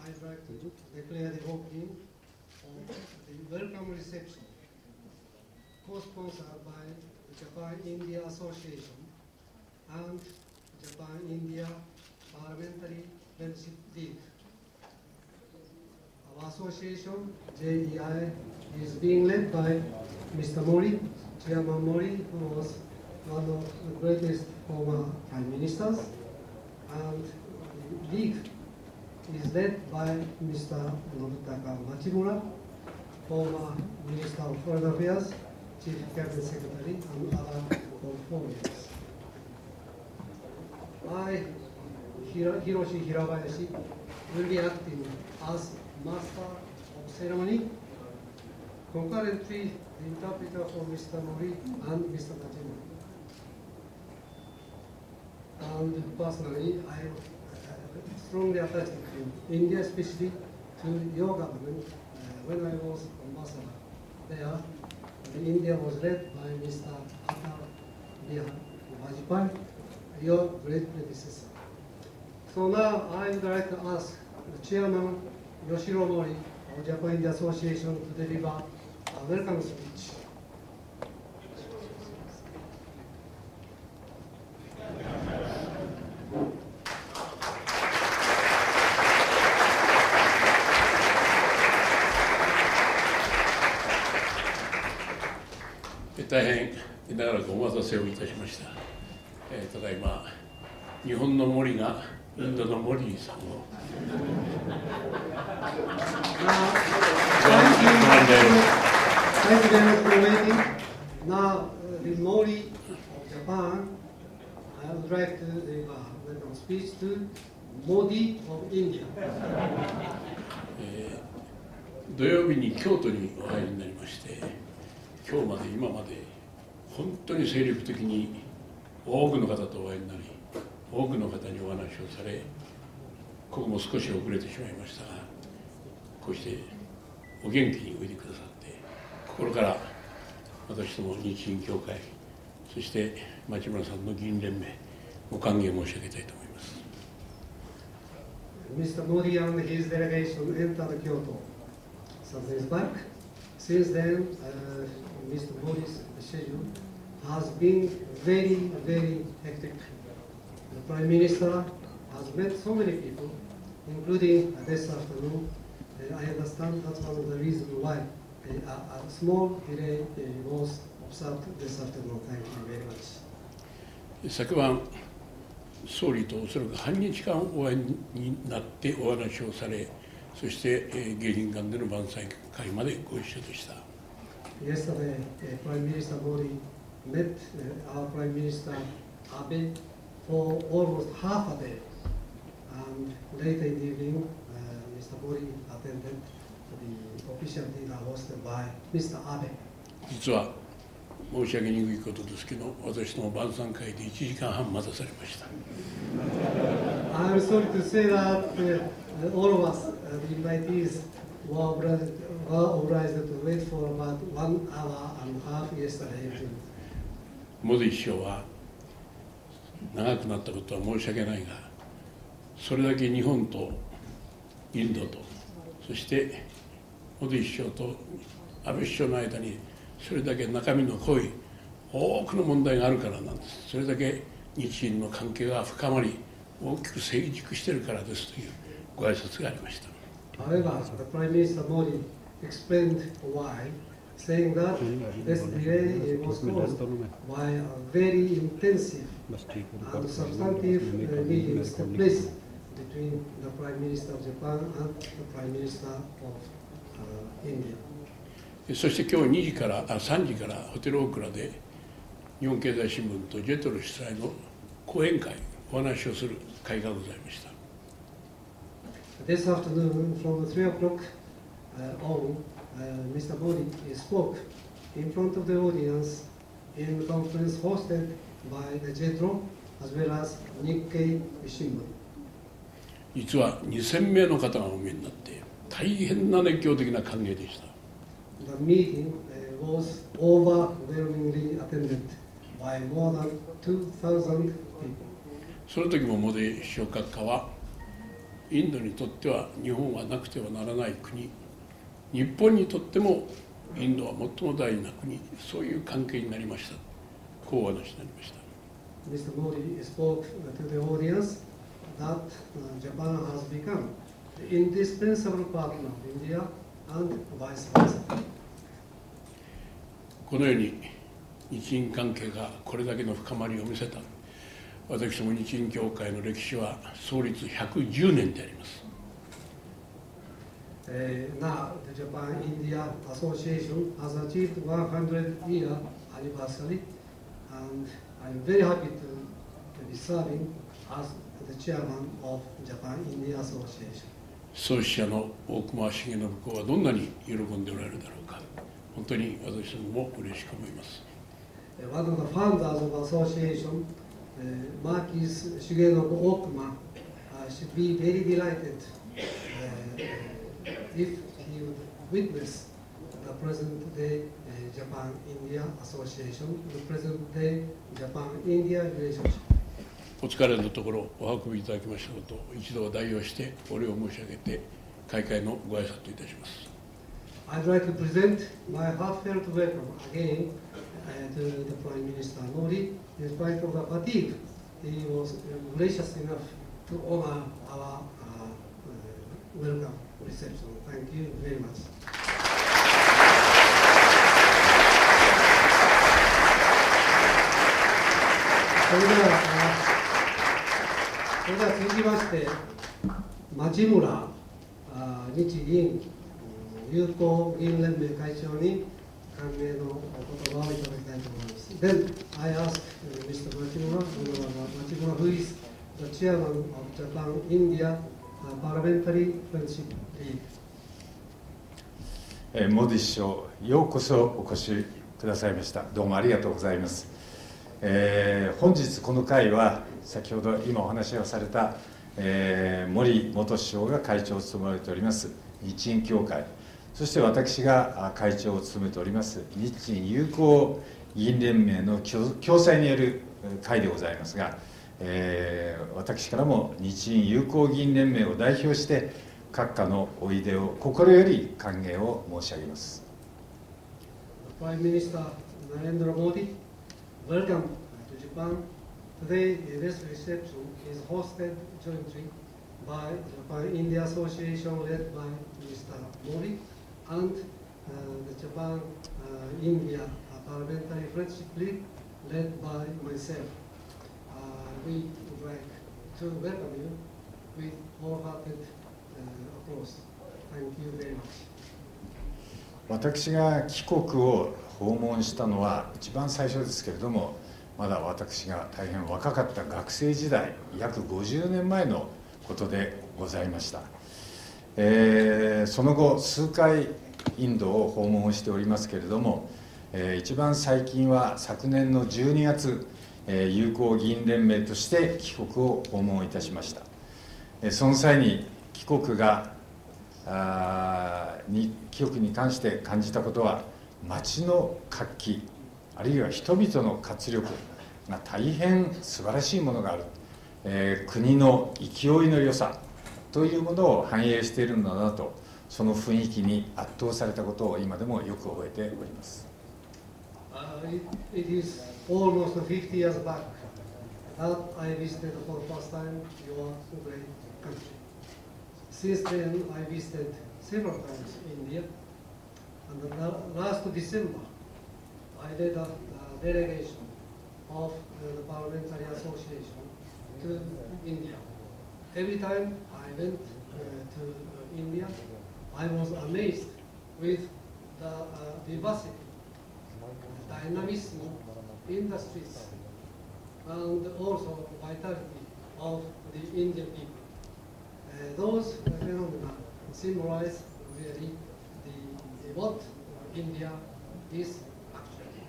I'd like to declare the opening of the welcome reception, co-sponsored by the Japan-India Association and Japan-India Parliamentary Friendship League. Our association, JEI, is being led by Mr. Mori, Chairman Mori, who was one of the greatest former prime ministers, and the league is led by Mr. Nobutaka Machimura, former Minister of Foreign Affairs, Chief Cabinet Secretary, and other foreigners. I, Hiroshi Hirabayashi, will be acting as Master of Ceremony. Concurrently, the interpreter for Mr. Mori and Mr. Machimura. And personally, I strongly attached to India, especially to your government. When I was ambassador there, India was led by Mr. Atal Bihari Vajpayee, your great predecessor. So now I would like to ask the Chairman Yoshiro Mori of Japan-India Association to deliver a welcome speech.大変長らくお待たせをいたしました。ただいま日本の森がインドのモリーさんをThank you very much for waiting. Now, the Mori of Japan, I would like to give a welcome speech to Modi of India. 土曜日に京都にお入りになりまして、今日まで今まで本当に精力的に多くの方とお会いになり、多くの方にお話をされ、ここも少し遅れてしまいましたが、こうしてお元気においでくださって、心から私ども日印協会、そして町村さんの議員連盟、ご歓迎申し上げたいと思います。Mr. Modi and his delegation entered Kyoto some days back. Since then, Mr. Modi's schedule has been very, very hectic. The Prime Minister has met so many people, including this afternoon. I understand that's one of the reasons why a small delay was observed this afternoon. Thank you very much. 昨晩、総理とおそらく半日間お会いになってお話をされ、そして迎賓館での晩餐会までご一緒でした。Yesterday, Prime Minister Modi met our Prime Minister Abe for almost half a day, and later in the evening, Mr. Modi attended the official dinner hosted by Mr. Abe. 実は申し上げにくいことですけど、私の晩餐会で1時間半待たされました。I'm sorry to say that all of us, the invitees, were obliged to wait for about 1 hour and a half yesterday evening. モディ首相は長くなったことは申し訳ないが、それだけ日本とインドと、そしてモディ首相と安倍首相の間にそれだけ中身の濃い多くの問題があるからなんです。それだけ日印の関係が深まり、大きく成熟しているからですというご挨拶がありました。However, the Prime Minister Modi explained why, saying that this delay was caused by a very intensive and substantive meetings took place between the Prime Minister of Japan and the Prime Minister of India. そして今日2時から3時からホテルオークラで日本経済新聞とジェトロ主催の講演会、お話をする会がございました。This afternoon, from 3 o'clock on, Mr. Modi spoke in front of the audience in the conference hosted by the JETRO as well as Nikkei Shimbun. 実は2000名の方がお見えになって大変な熱狂的な歓迎でした。The meeting was overwhelmingly attended by more than 2,000 people. その時もモディ首相閣下はインドにとっては日本はなくてはならない国、日本にとってもインドは最も大事な国、そういう関係になりました。こうお話になりました。Mr. Modi spoke to the audience that Japan has become the indispensable partner of India and vice versa. このように日印関係がこれだけの深まりを見せた。私ども日印協会の歴史は創立110年であります。Now, the Japan-India Association has achieved 100-year anniversary, and I'm very happy to be serving as the chairman of Japan-India Association. 創始者の大隈重信公はどんなに喜んでおられるだろうか。本当に私どもも嬉しく思います。One of the founders of the association, Marquis Shigenobu Okuma, should be very delighted if he would witness the present-day Japan-India Association, the present-day Japan-India relationship. お疲れのところお運びいただきましたことを一度代表してお礼を申し上げて開会のご挨拶といたします。I'd like to present my heartfelt welcome again to the Prime Minister Modi. In spite of the fatigue, he was gracious enough to honor our welcome reception. Thank you very much. それでは続きまして、町村日銀友好議員連盟会長に歓迎のお言葉をいただきたいと思います。Then I ask Mr. Machimura, Machimura, who is the chairman of Japan-India Parliamentary Friendship League. モディ首相、ようこそお越しくださいました。どうもありがとうございます。本日この会は先ほど今お話をされた、森元首相が会長を務められております日印協会、そして私が会長を務めております日印友好議員連盟の共催による会でございますが、私からも日印友好議員連盟を代表して閣下のおいでを心より歓迎を申し上げます。Prime Minister Narendra Modi, welcome to Japan. Today, this reception is hosted jointly by Japan-India Association led by Mr. Modi and the Japan-India Parliamentary Friendship League led by myself. We would like to welcome you with wholehearted applause. Thank you very much. 私が帰国を訪問したのは一番最初ですけれども、まだ私が大変若かった学生時代、約50年前のことでございました。その後数回インドを訪問しておりますけれども、一番最近は昨年の12月、友好議員連盟として帰国を訪問いたしました。その際に帰国に関して感じたことは、町の活気、あるいは人々の活力が大変素晴らしいものがある、国の勢いの良さというものを反映しているのだなと、その雰囲気に圧倒されたことを今でもよく覚えております。It is almost 50 years back that I visited for the first time your great country. Since then, I visited several times India, and last December, I led a delegation of the Parliamentary Association to India. Every time I went to India, I was amazed with the vivacity, dynamism in the streets, and also vitality of the Indian people. Those phenomena symbolize really what India is actually.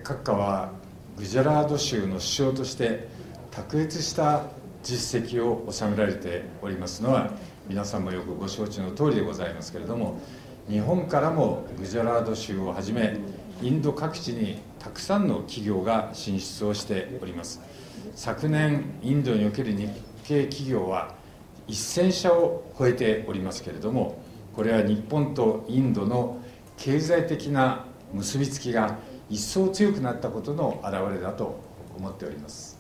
閣下はグジャラード州の首相として卓越した実績を収められておりますのは皆さんもよくご承知の通りでございますけれども、日本からもグジャラード州をはじめインド各地にたくさんの企業が進出をしております。昨年インドにおける日系企業は1000社を超えておりますけれども、これは日本とインドの経済的な結びつきが一層強くなったことの表れだと思っております。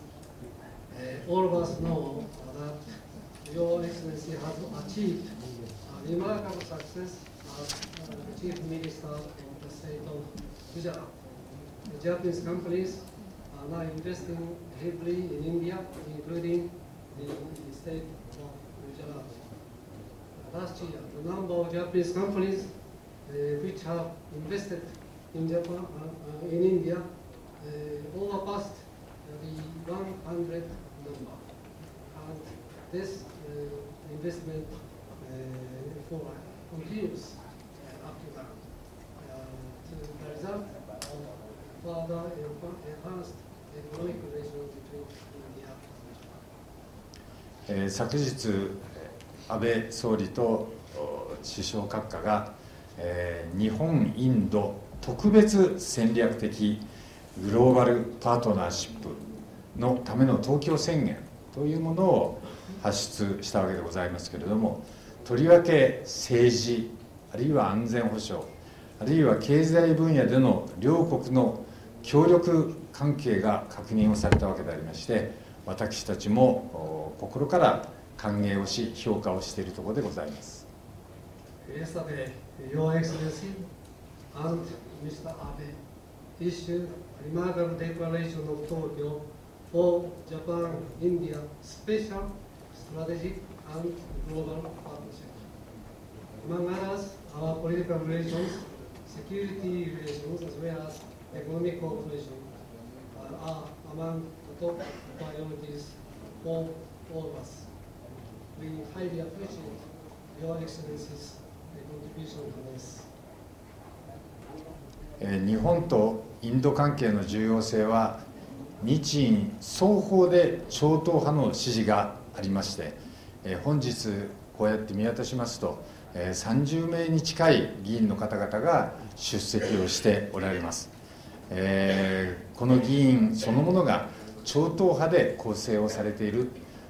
All of us know that Your Excellency has achieved a remarkable success as Chief Minister of the state of Gujarat. The Japanese companies are now investing heavily in India, including the state of Gujarat. Last year, the number of Japanese companies which have invested in Japan, in India, overpassed the 100 number. And this investment continues up to now. The result of further enhanced economic relations between India and Japan. 昨日、安倍総理と首相閣下が、日本・インド特別戦略的グローバルパートナーシップのための東京宣言というものを発出したわけでございますけれども、とりわけ政治、あるいは安全保障、あるいは経済分野での両国の協力関係が確認をされたわけでありまして、私たちも心から歓迎をし、評価をしているところでございます。Yesterday, Your Excellency and Mr. Abe issued a remarkable declaration of Tokyo for Japan-India special strategic and global partnership. Among others, our political relations, security relations, as well as economic cooperation are among the top priorities for all of us. We highly appreciate Your Excellency's contribution to this. 日本とインド関係の重要性は日印双方で超党派の支持がありまして、本日こうやって見渡しますと30名に近い議員の方々が出席をしておられます。この議員そのものが超党派で構成をされている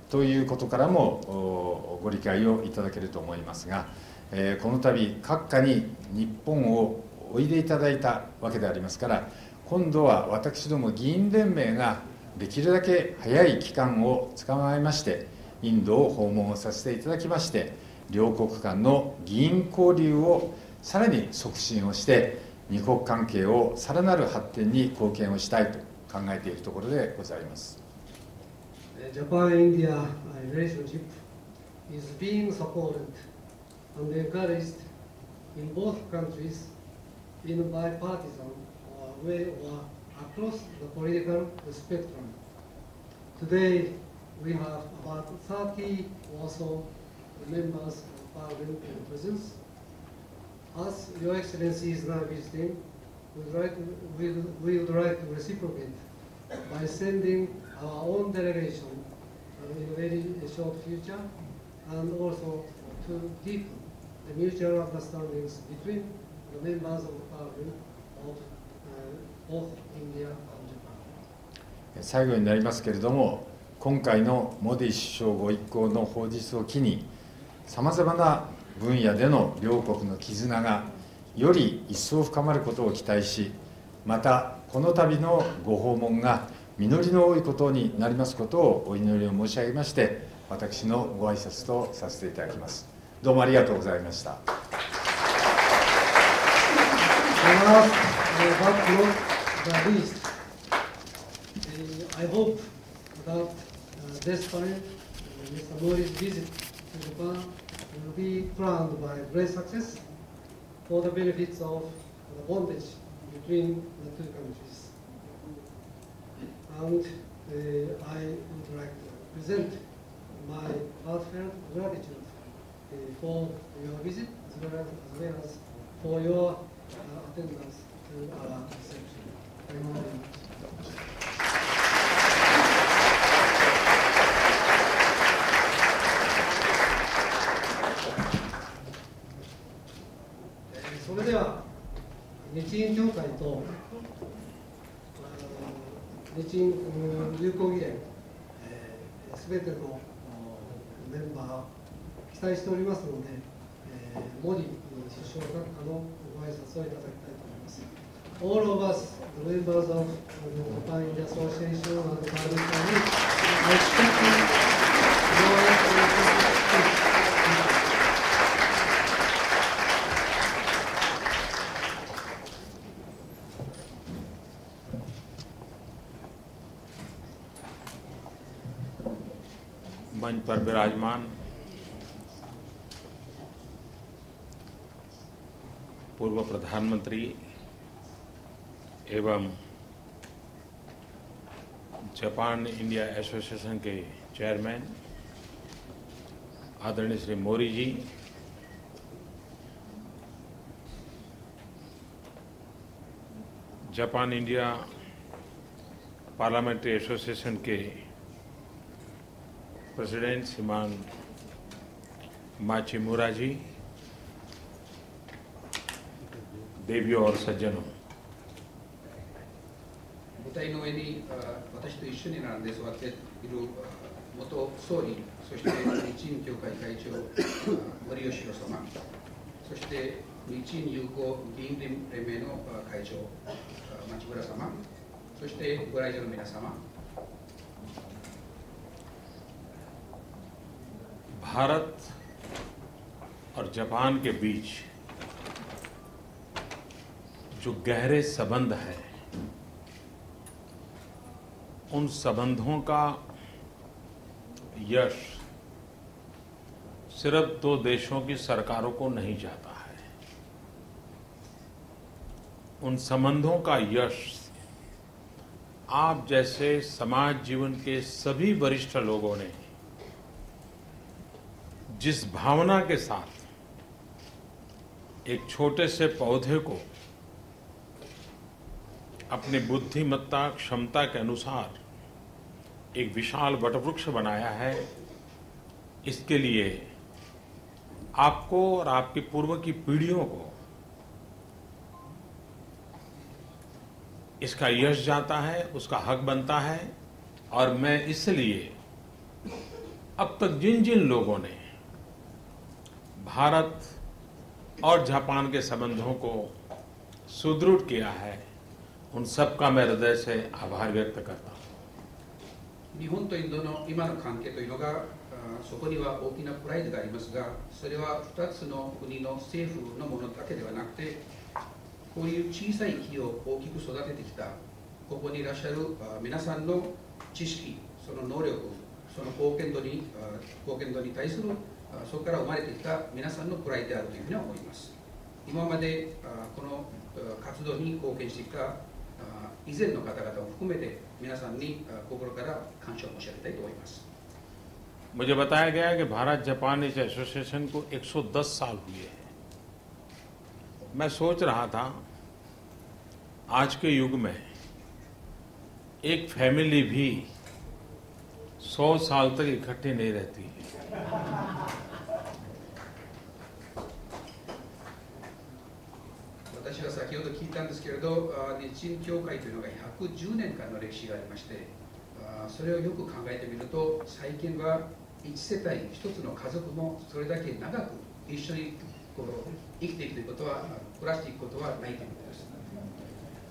ということからもご理解をいただけると思いますが、この度閣下に日本をおいでいただいたわけでありますから、今度は私ども議員連盟ができるだけ早い期間をつかまえましてインドを訪問をさせていただきまして、両国間の議員交流をさらに促進をして二国関係をさらなる発展に貢献をしたいと考えているところでございます。Japan-India relationship is being supported and encouraged in both countries in a bipartisan way or across the political spectrum. Today, we have about 30 or so members of Parliament in presence. As Your Excellency is now visiting, we would like to reciprocate by sending our own delegation in a very short future, and also to deepen the mutual understandings between the members of the Parliament of both India and Japan. 最後になりますけれども、今回のモディ首相ご一行の訪日を機に、さまざまな分野での両国の絆がより一層深まることを期待し、またこの度のご訪問が実りの多いことになりますことをお祈りを申し上げまして、私のご挨拶とさせていただきます。どうもありがとうございました。I hope that this time Mr. Modi's visit to Japan will be crowned by great success for the benefits of the bondage between the two countries. And I would like to present my heartfelt gratitude for your visit as well as for your attendance to our reception. Thank you very much. それでは日印協会と日印友好議連、すべてのメンバー、期待しておりますので、モディ首相閣下のご挨拶をいただきたいと思います。All of us, the members of Japan India Association and the Parliament, I expect your excellency. मंच पर विराजमान पूर्व प्रधानमंत्री एवं Japan India association के चेयरमैन आदरणीय श्री मोरी जी, Japan India parliamentary association के प्रेसिडेंट श्रीमान माचिमुरा जी, देवियों और सज्जनों, 舞台の上に私と一緒に並んで座っている元総理、そして日印協会会長森喜朗様、そして日印友好議員連盟の会長町村様、そしてご来場の皆様、 भारत और जापान के बीच जो गहरे संबंध हैं, उन संबंधों का यश सिर्फ दो देशों की सरकारों को नहीं जाता है। उन संबंधों का यश आप जैसे समाज जीवन के सभी वरिष्ठ लोगों ने जिस भावना के साथ एक छोटे से पौधे को अपनी बुद्धिमत्ता क्षमता के अनुसार एक विशाल वटवृक्ष बनाया है, इसके लिए आपको और आपकी पूर्व की पीढ़ियों को इसका यश जाता है, उसका हक बनता है। और मैं इसलिए अब तक जिन जिन लोगों ने भारत और जापान के संबंधों को सुदृढ़ किया है, उन सब का मैं हृदय से आभार व्यक्त करता हूं। 日本とインドの今の関係というのが、そこには大きなプライドがありますが、それは2つの国の政府のものだけではなくて、こういう小さい木を大きく育ててきた、ここにいらっしゃる皆さんの知識、その能力、その貢献度に対するそこから生まれてきた皆さんのプライドであるというふうに思います。今までこの活動に貢献してきた以前の方々を含めて皆さんに心から感謝を申し上げたいと思います。 मुझे बताया गया कि भारत जापान इस एसोसिएशन को 110 साल हुए हैं। मैं सोच रहा था आज के युग में एक फैमिली भी 100 साल तक इकट्ठी नहीं रहती है। 私は先ほど聞いたんですけれど、日印協会というのが110年間の歴史がありまして、それをよく考えてみると、最近は1世帯1つの家族もそれだけ長く一緒にこう生きていくということは、暮らしていくことはないということです。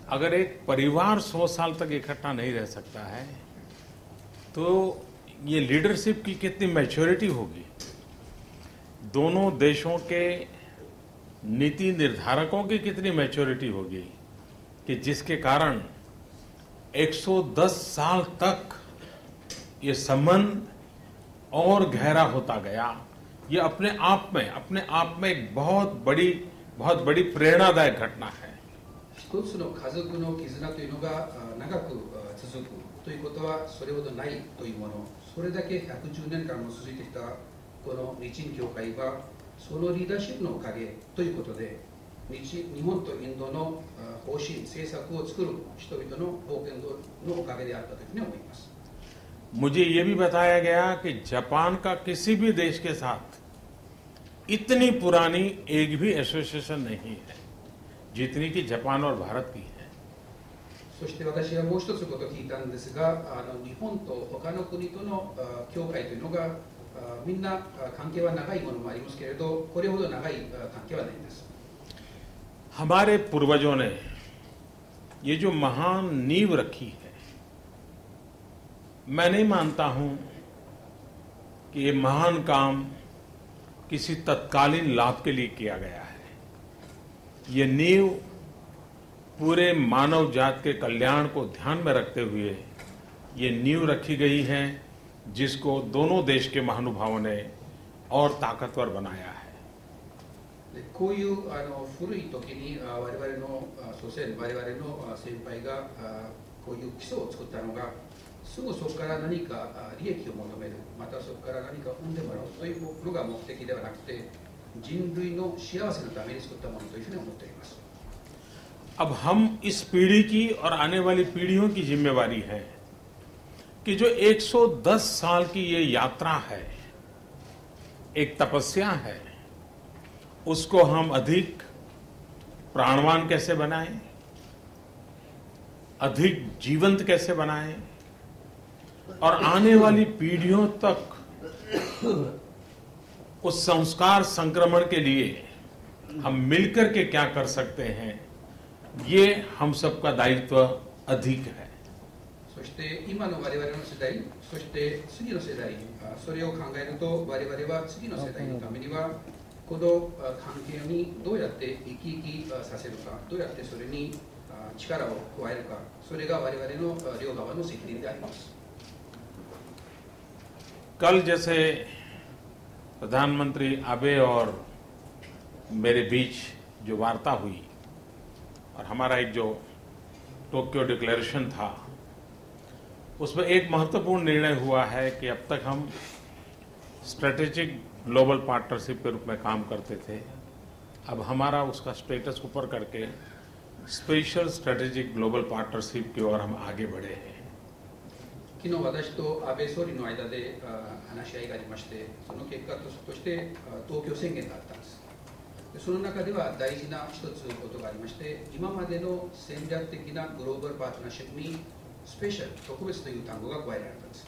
अगर एक परिवार 100 साल तक इकट्ठा नहीं रह सकता है, तो ये लीडरशिप की कितनी मैच्योरिटी होगी। दोनों देशों के नीति निर्धारकों की कितनी मैच्योरिटी होगी कि जिसके कारण 110 साल तक ये संबंध और गहरा होता गया। ये अपने आप में एक बहुत बड़ी प्रेरणादायक घटना है। 一つの家族の絆というのが長く続くということはそれほどないというもの、それだけ110年間も続いてきたこの日印協会はそのリーダーシップのおかげということで、日本とインドの方針政策を作る人々の貢献度のおかげであったというふうに思います。 मुझे ये भी बताया गया कि जापान का किसी भी देश के साथ इतनी पुरानी एक भी एसोसिएशन नहीं है जितनी कि जापान और भारत की है। そして私はもう一つことを聞いたんですが、日本と他の国との境界というのがみんな関係は長いものもありますけれど、これほど長い関係はないんです。हमारे पूर्वजों ने ये जो महान नींव रखी है, मैं नहीं मानता हूं कि ये महान काम किसी तत्कालीन लाभ के लिए किया गया है। ये नींव पूरे मानव जात के कल्याण को ध्यान में रखते हुए ये नींव रखी गई है, जिसको दोनों देश के महानुभावों ने और ताकतवर बनाया है। こういう古い時に我々の祖先、我々の先輩がこういう基礎を作ったのが、すぐそこから何か利益を求める、またそこから何か生んでもらうというのが目的ではなくて、人類の幸せのために作ったものというふうに思っています。अब हम इस पीढ़ी की और आने वाली पीढ़ियों की जिम्मेवारी है कि जो 110 साल की ये यात्रा है, एक तपस्या है, उसको हम अधिक प्राणवान कैसे बनाएं, अधिक जीवंत कैसे बनाएं और आने वाली पीढ़ियों तक उस संस्कार संक्रमण के लिए हम मिलकर के क्या कर सकते हैं, ये हम सबका दायित्व अधिक है। そして今の我々の世代、そして次の世代、それを考えると我々は次の世代のためにはこの関係にどうやって生き生きさせるか、どうやってそれに力を加えるか、それが我々の両側の責任であります。कल जैसे प्रधानमंत्री आबे और मेरे बीच जो वार्ता हुई और हमारा एक जो टोक्यो डिक्लेरेशन था, उसमें एक महत्वपूर्ण निर्णय हुआ है कि अब तक हम स्ट्रेटेजिक ग्लोबल पार्टनरशिप के रूप में काम करते थे, अब हमारा उसका स्टेटस ऊपर करके स्पेशल स्ट्रेटेजिक ग्लोबल पार्टनरशिप की ओर हम आगे बढ़े हैं। 昨日私と安倍総理の間で話し合いがありまして、その結果として東京宣言があったんです。その中では大事な一つことがありまして、今までの戦略的なグローバルパートナーシップにスペシャル、特別という単語が加えられたんです。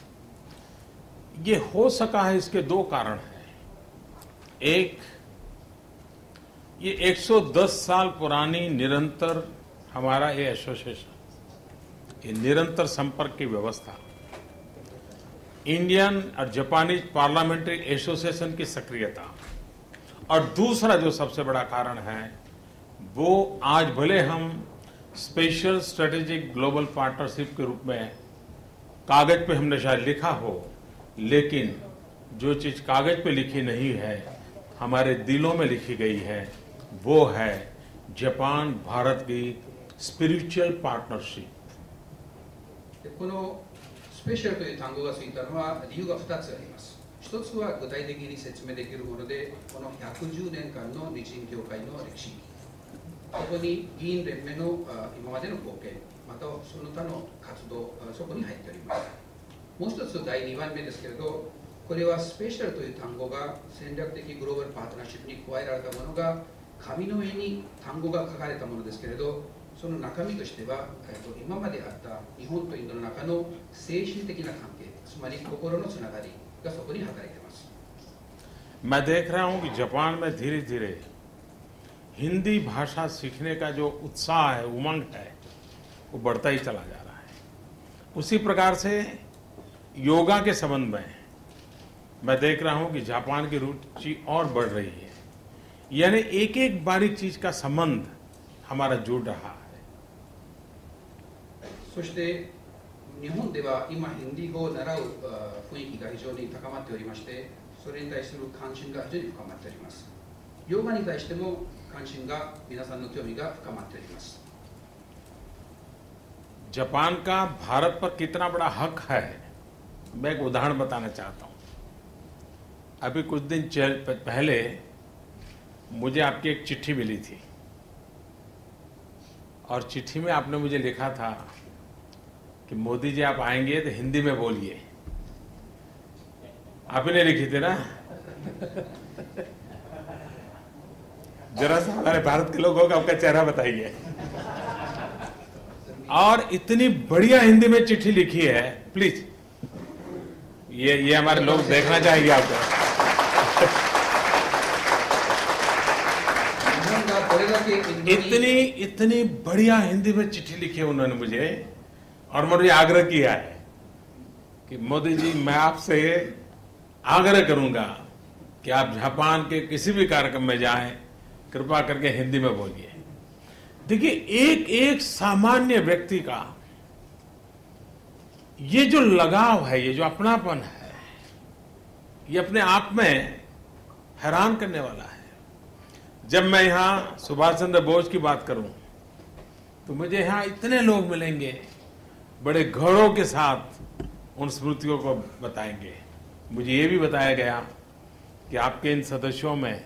ये हो सका है, इसके दो कारण हैं। एक, ये 110 साल पुरानी निरंतर हमारा ये एसोसिएशन, ये निरंतर संपर्क की व्यवस्था, इंडियन और जापानीज पार्लियामेंट्री एसोसिएशन की सक्रियता, और दूसरा जो सबसे बड़ा कारण है वो आज भले हम स्पेशल स्ट्रेटेजिक ग्लोबल पार्टनरशिप के रूप में कागज पे हमने शायद लिखा हो, लेकिन जो चीज कागज पे लिखी नहीं है हमारे दिलों में लिखी गई है, वो है जापान भारत की स्पिरिचुअल पार्टनरशिप। このスペシャルという単語がついたのは理由が2つあります。1つは具体的に説明できるもので、この110年間の日印協会の歴史、そこに議員連盟の今までの貢献、またその他の活動、そこに入っております。もう一つ第2番目ですけれど、これはスペシャルという単語が戦略的グローバルパートナーシップに加えられたものが紙の上に単語が書かれたものですけれど、その中身としては今まであった日本とインドの中の精神的な関係、つまり心のつながりがそこに働いています。मैं देख रहा हूं कि जापान में धीरे धीरे हिंदी भाषा सीखने का जो उत्साह है, उमंग है, वो बढ़ता ही चला जा रहा है। उसी प्रकार से योगा के संबंध में मैं देख रहा हूं कि जापान की रुचि और बढ़ रही है, यानी एक एक बारीक चीज का संबंध हमारा जुड़ रहा है। そして日本では今ヒンディー語を習う雰囲気が非常に高まっておりまして、それに対する関心が非常に深まっております。ヨガに対しても関心が、皆さんの興味が深まっております。 जापान का भारत पर कितना बड़ा हक है, मैं एक उदाहरण बताना चाहता हूं। अभी कुछ दिन पहले मुझे आपकी एक चिट्ठी मिली थी और चिट्ठी में आपने मुझे लिखा था कि मोदी जी आप आएंगे तो हिंदी में बोलिए। आप ही ने लिखी थी ना? जरा सा हमारे भारत के लोगों का आपका चेहरा बताइए। मी और इतनी बढ़िया हिंदी में चिट्ठी लिखी है, प्लीज ये हमारे लोग देखना चाहेंगे आपको। इतनी बढ़िया हिंदी में चिट्ठी लिखी है उन्होंने मुझे, और मुझे आग्रह किया है कि मोदी जी मैं आपसे आग्रह करूंगा कि आप जापान के किसी भी कार्यक्रम में जाएं, कृपा करके हिंदी में बोलिए। देखिए, एक एक सामान्य व्यक्ति का ये जो लगाव है, ये जो अपनापन है, ये अपने आप में हैरान करने वाला है। जब मैं यहां सुभाष चंद्र बोस की बात करूं तो मुझे यहां इतने लोग मिलेंगे, बड़े गौरव के साथ उन स्मृतियों को बताएंगे। मुझे ये भी बताया गया कि आपके इन सदस्यों में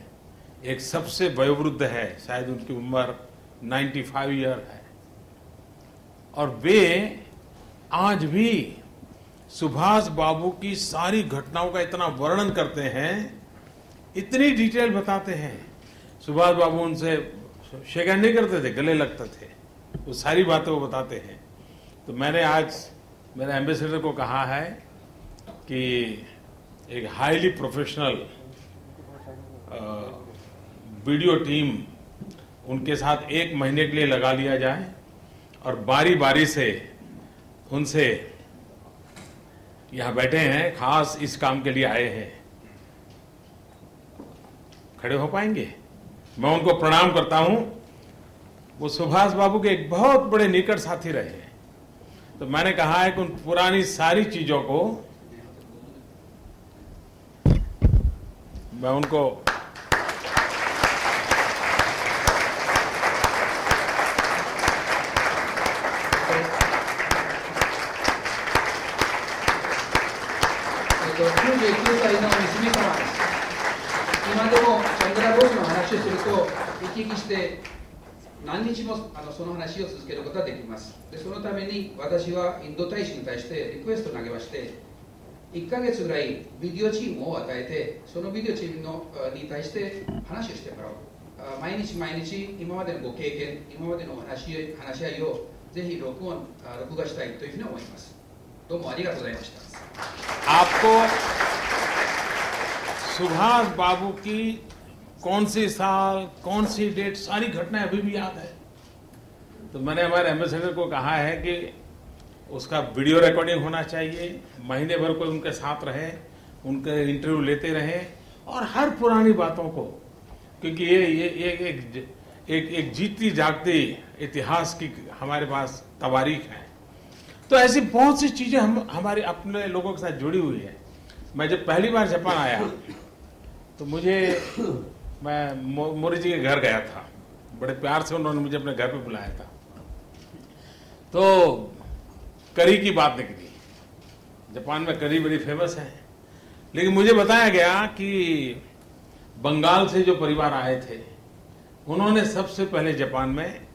एक सबसे वयोवृद्ध है, शायद उनकी उम्र 95 ईयर है, और वे आज भी सुभाष बाबू की सारी घटनाओं का इतना वर्णन करते हैं, इतनी डिटेल बताते हैं। सुभाष बाबू उनसे शेखर नहीं करते थे, गले लगते थे, वो सारी बातें वो बताते हैं। तो मैंने आज मेरे एम्बेसडर को कहा है कि एक हाईली प्रोफेशनल वीडियो टीम उनके साथ 1 महीने के लिए लगा लिया जाए, और बारी बारी से उनसे, यहां बैठे हैं, खास इस काम के लिए आए हैं, खड़े हो पाएंगे? मैं उनको प्रणाम करता हूं। वो सुभाष बाबू के एक बहुत बड़े निकट साथी रहे हैं। तो मैंने कहा है कि उन पुरानी सारी चीजों को मैं उनको今でもチャンドラ・ボスの話をすると生き生きして何日もその話を続けることができます。でそのために私はインド大使に対してリクエストを投げまして、1ヶ月ぐらいビデオチームを与えて、そのビデオチームに対して話をしてもらう。毎日毎日今までのご経験、今までの話し合いをぜひ録画したいというふうに思います。どうもありがとうございました。आपको सुभाष बाबू की कौन सी साल, कौन सी डेट, सारी घटनाएं अभी भी याद है। तो मैंने हमारे एम्बेसडर को कहा है कि उसका वीडियो रिकॉर्डिंग होना चाहिए, महीने भर कोई उनके साथ रहे, उनके इंटरव्यू लेते रहे, और हर पुरानी बातों को, क्योंकि ये एक जीती जागती इतिहास की हमारे पास तवारीख है। तो ऐसी बहुत सी चीजें हमारे अपने लोगों के साथ जुड़ी हुई है। मैं जब पहली बार जापान आया तो मैं मोरी जी के घर गया था, बड़े प्यार से उन्होंने मुझे अपने घर पे बुलाया था। तो करी की बात निकली। जापान में करी बड़ी फेमस है, लेकिन मुझे बताया गया कि बंगाल से जो परिवार आए थे उन्होंने सबसे पहले जापान में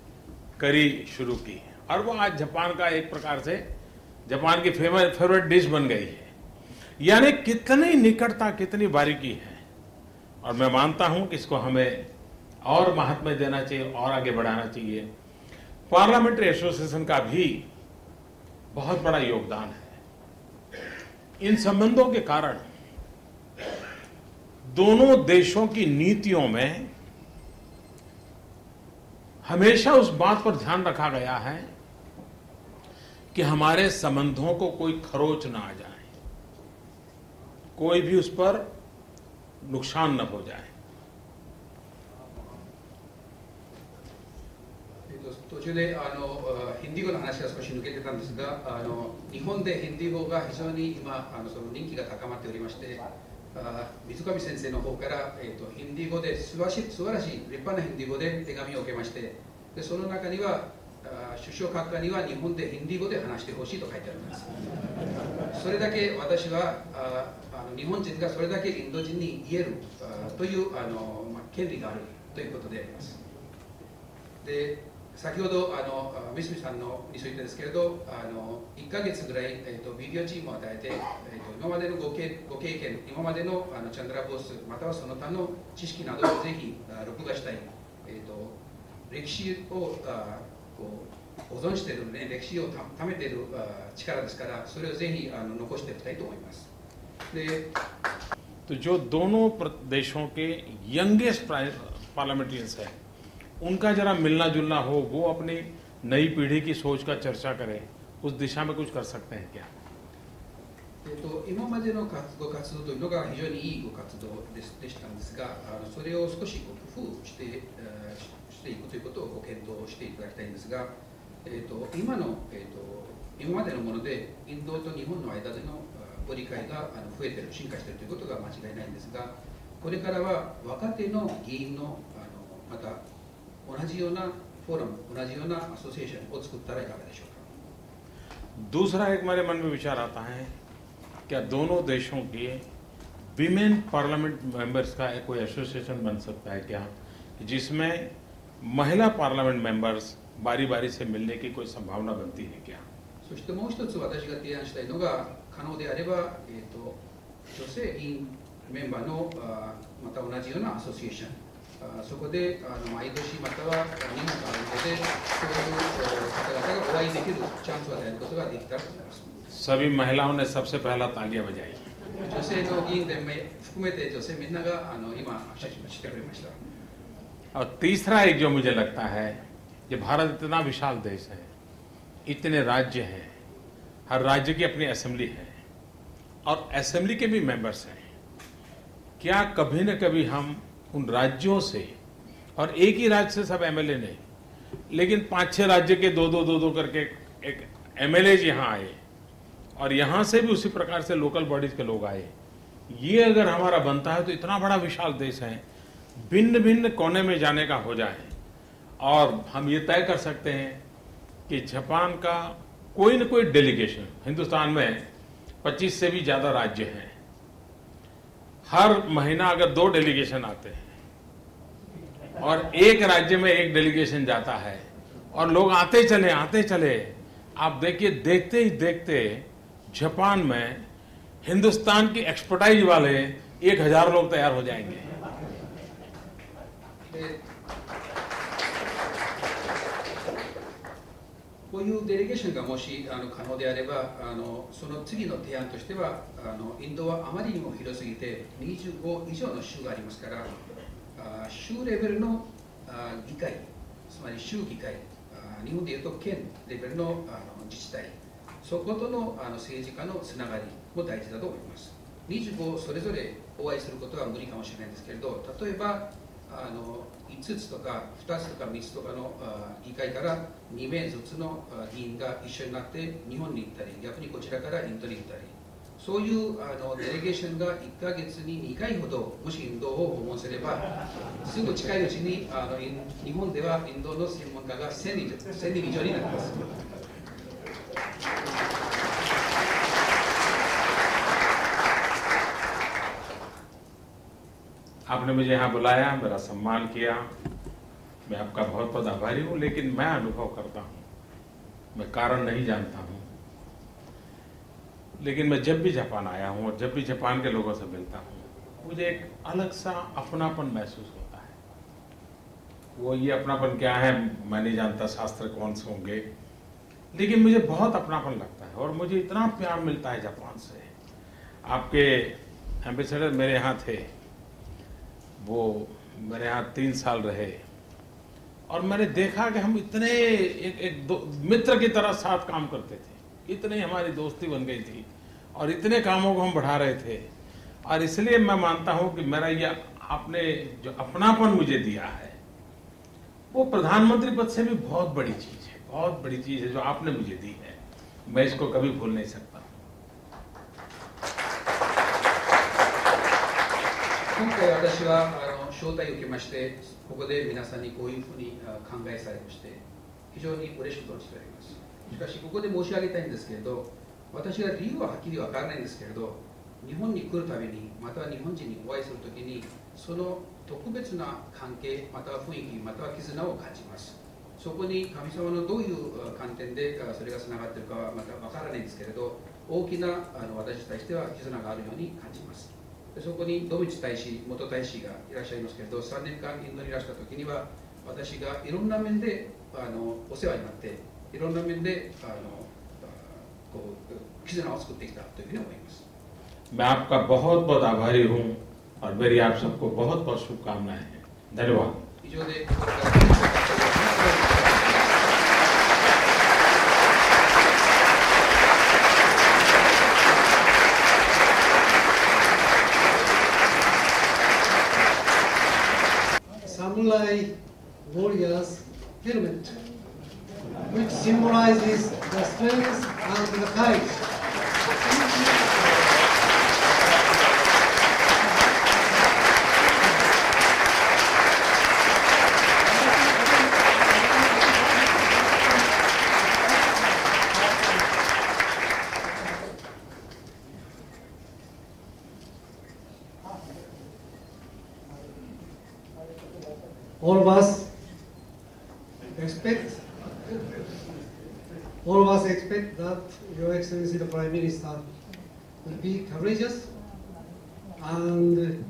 करी शुरू की, और वो आज जापान का एक प्रकार से जापान की फेवरेट डिश बन गई है। यानी कितनी निकटता, कितनी बारीकी है। और मैं मानता हूं कि इसको हमें और महात्म्य देना चाहिए और आगे बढ़ाना चाहिए। पार्लियामेंट्री एसोसिएशन का भी बहुत बड़ा योगदान है। इन संबंधों के कारण दोनों देशों की नीतियों में हमेशा उस बात पर ध्यान रखा गया है कि हमारे संबंधों को कोई खरोच ना आ जाए, कोई भी उस पर नुकसान न हो जाए। 途中でヒンディー語の話が少し抜けてたんですが、日本でヒンディー語が非常に今その人気が高まっておりまして、水上先生の方から、ヒンディー語で素晴らしい立派なヒンディー語で手紙を受けまして、でその中には首相閣下には日本でヒンディー語で話してほしいと書いてあります。それだけ私は日本人がそれだけインド人に言えるという権利があるということであります。で先ほど三角さんのについてですけれど、1ヶ月ぐらい、ビデオチームを与えて、今までのご経験、今までのチャンドラ・ボスまたはその他の知識などをぜひ録画したい、歴史を保存している、ね、歴史をためている力ですから、それをぜひ残していきたいと思います。で तो जो दोनों देशों के यंगेस्ट पार्लियामेंटेरियंस है, उनका जरा मिलना जुलना हो, वो अपनी नई पीढ़ी की सोच का चर्चा करें, उस दिशा में कुछ कर सकते हैं क्या? 今までのご活動というのが非常にいいご活動でしたんですが、それを少し工夫していくということをご検討していただきたいんですが、今までのものでインドと日本の間でのご理解が増えている、進化しているということが間違いないんですが、これからは若手の議員のまた同じようなフォーラム、同じようなアソシエーションを作ったらいかがでしょうか。 दूसरा एक मेरे मन में विचार आता है, क्या दोनों देशों के विमेन पार्लियामेंट मेंबर्स का कोई एसोसिएशन बन सकता है क्या, जिसमें महिला पार्लियामेंट मेंबर्स बारी बारी से मिलने की कोई संभावना बनती है क्या? そしてもう一つ私が提案したいのが、可能であれば、女性議員メンバーのまた同じようなアソシエーション、そこで毎年または2年間でそういう方々がお会いできるチャンスを与えることができたらと思います。 सभी महिलाओं ने सबसे पहला तालियां बजाई। 女性の議員連盟含めて女性みんなが今拍手してくれました。 और तीसरा एक जो मुझे लगता है, ये भारत इतना विशाल देश है, इतने राज्य हैं, हर राज्य की अपनी असेंबली है और असेंबली के भी मेंबर्स हैं। क्या कभी न कभी हम उन राज्यों से, और एक ही राज्य से सब एमएलए नहीं, लेकिन 5-6 राज्य के दो करके एक एमएलए यहाँ आए और यहाँ से भी उसी प्रकार से लोकल बॉडीज के लोग आए, ये अगर हमारा बनता है तो इतना बड़ा विशाल देश है, भिन्न भिन्न कोने में जाने का हो जाए और हम ये तय कर सकते हैं कि जापान का कोई न कोई डेलीगेशन, हिंदुस्तान में 25 से भी ज्यादा राज्य हैं, हर महीना अगर 2 डेलीगेशन आते हैं और एक राज्य में एक डेलीगेशन जाता है और लोग आते चले, आप देखिए देखते ही देखते जापान में हिंदुस्तान की एक्सपर्टाइज वाले 1000 लोग तैयार हो जाएंगे। こういうデレゲーションがもし可能であれば、その次の提案としては、インドはあまりにも広すぎて25以上の州がありますから、州レベルの議会、つまり州議会、日本でいうと県レベルの自治体、そことの政治家のつながりも大事だと思います。25それぞれお会いすることは無理かもしれないんですけれど、例えば5つとか2つとか3つとかの議会から2名ずつの議員が一緒になって日本に行ったり、逆にこちらからインドに行ったり、そういうデレゲーションが1ヶ月に2回ほどもしインドを訪問すれば、すぐ近いうちに日本ではインドの専門家が1000人以上になります。आपने मुझे यहाँ बुलाया, मेरा सम्मान किया, मैं आपका बहुत बहुत आभारी हूँ, लेकिन मैं अनुभव करता हूँ, मैं कारण नहीं जानता हूँ, लेकिन मैं जब भी जापान आया हूँ और जब भी जापान के लोगों से मिलता हूँ, मुझे एक अलग सा अपनापन महसूस होता है। वो ये अपनापन क्या है मैं नहीं जानता, शास्त्र कौन से होंगे, लेकिन मुझे बहुत अपनापन लगता है और मुझे इतना प्यार मिलता है जापान से। आपके एम्बेसडर मेरे यहाँ थे, वो मेरे यहाँ 3 साल रहे और मैंने देखा कि हम इतने एक मित्र की तरह साथ काम करते थे, इतनी हमारी दोस्ती बन गई थी और इतने कामों को हम बढ़ा रहे थे। और इसलिए मैं मानता हूँ कि मेरा ये आपने जो अपनापन मुझे दिया है, वो प्रधानमंत्री पद से भी बहुत बड़ी चीज है, बहुत बड़ी चीज है जो आपने मुझे दी है, मैं इसको कभी भूल नहीं सकता। 今回私は招待を受けまして、ここで皆さんにこういうふうに考えされまして、非常に嬉しく存じております。しかし、ここで申し上げたいんですけれど、私は理由ははっきりわからないんですけれど、日本に来るたびに、または日本人にお会いするときに、その特別な関係、または雰囲気、または絆を感じます。そこに神様のどういう観点でそれがつながっているかはまたわからないんですけれど、大きな私に対しては絆があるように感じます。そこにドミチ大使、元大使がいらっしゃいますけれど、3年間インドにいらしたときには、私がいろんな面でお世話になって、いろんな面でこう絆を作ってきたというふうに思います。 मैं आपका बहुत बहुत आभारी हूँ और मेरी आप सबको बहुत बहुत शुभकामनाएं हैं। धन्यवाद। 以上で Samurai warrior's helmet, which symbolizes the strength and the courage. All of us expect that Your Excellency the Prime Minister will be courageous and